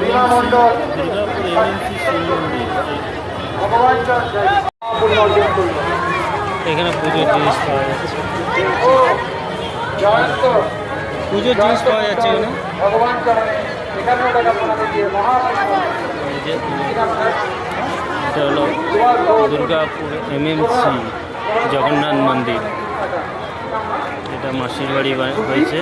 Durgapur MNC Shiva মন্দির। এখানে পুজোর জিনিস পাওয়া যাচ্ছে, পুজোর জিনিস পাওয়া যাচ্ছে এখানে। এটা হলো দুর্গাপুর এমএমসি জগন্নাথ মন্দির। এটা মাসির বাড়ি হয়েছে।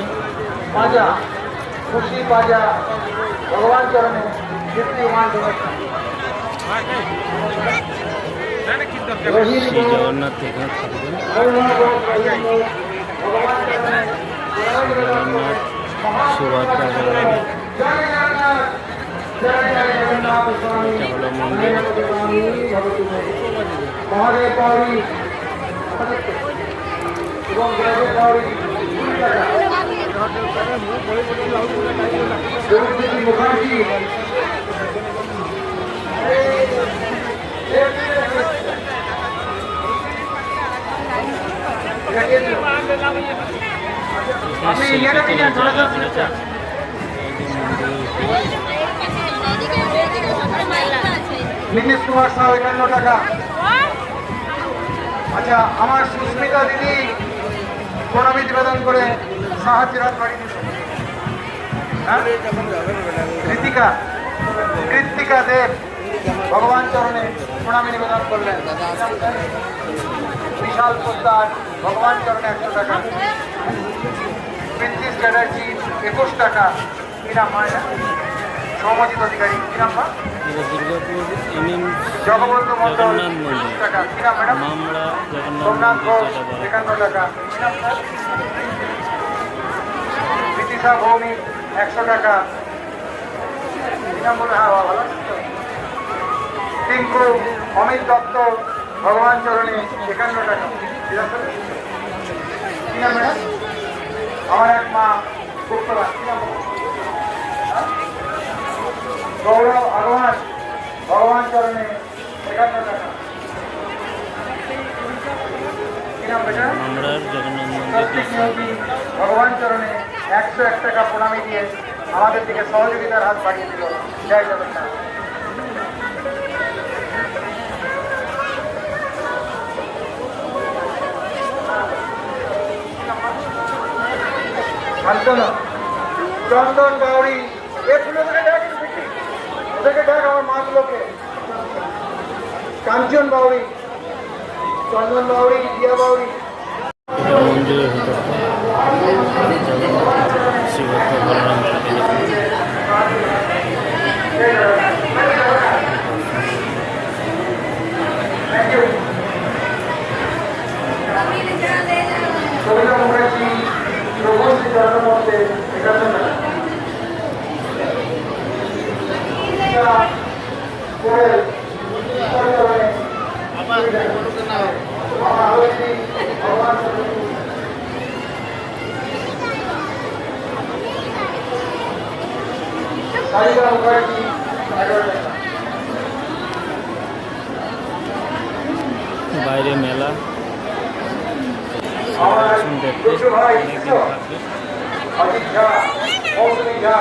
শ্রী জগন্নাথ এখানে থাকবেন। জগন্নাথ সুভদ্রা বলরাম। এটা হলো মন্দির। নীতিশ কুমার সাহ 51 টাকা। আচ্ছা, আমার সুস্মিতা দিদি প্রণামী নিবেদন করে সাহায্যের হাত বাড়িয়ে দিল। কৃত্তিকা দেব ভগবান চরণে প্রণামী নিবেদন করলেন। বিশাল পোদ্দার ভগবান চরণে 100 টাকা। প্রিন্সেস চ্যাটার্জি 21 টাকা। কি নাম হয় না? সৌমজিৎ অধিকারী। কি নাম? দুর্গাপুর জগবন্ধু মন্ডল জগন্নাথ মন্দির। টাকা। কি নাম ম্যাডাম? মামলা জগন্নাথ সোমনাথ ঘোষ মন্দির। 51 টাকা। কি নাম স্যার? বিদিশা ভৌমিক 100 টাকা। কি নাম বলে? হ্যাঁ, ভালো। টিঙ্কু অমিত দত্ত ভগবান চরণে 51 টাকা। কি নাম ম্যাডাম? আমার এক মা গুপ্তরা। কি নাম? গৌরব আগরওয়াল ভগবান চরণে 51 টাকা। কি নাম বেটা? মামলার জগন্নাথ কার্তিক মন্দির। নন্দী ভগবান চরণে 101 টাকা প্রণামী দিয়ে আমাদের দিকে সহযোগিতার হাত বাড়িয়ে দিল। জয় জগন্নাথ। শান্তনু চন্দন বাউরি এগুলো থেকে দেখ আমার মাছগুলোকে। কাঞ্চন বাউরি, চন্দন বাউরি, দিয়া বাউরি। এটা মন্দিরের ভিতরটা। জগন্নাথ সুভদ্রা বলরাম কবিতা মুখার্জি প্রভু জন্মমন্ত্রে 51 টাকা। বাইরে মেলা আমার দেখতে ভাই অনেকদিন থাকবে। অজিত ঝা, মৌসুমী ঝা।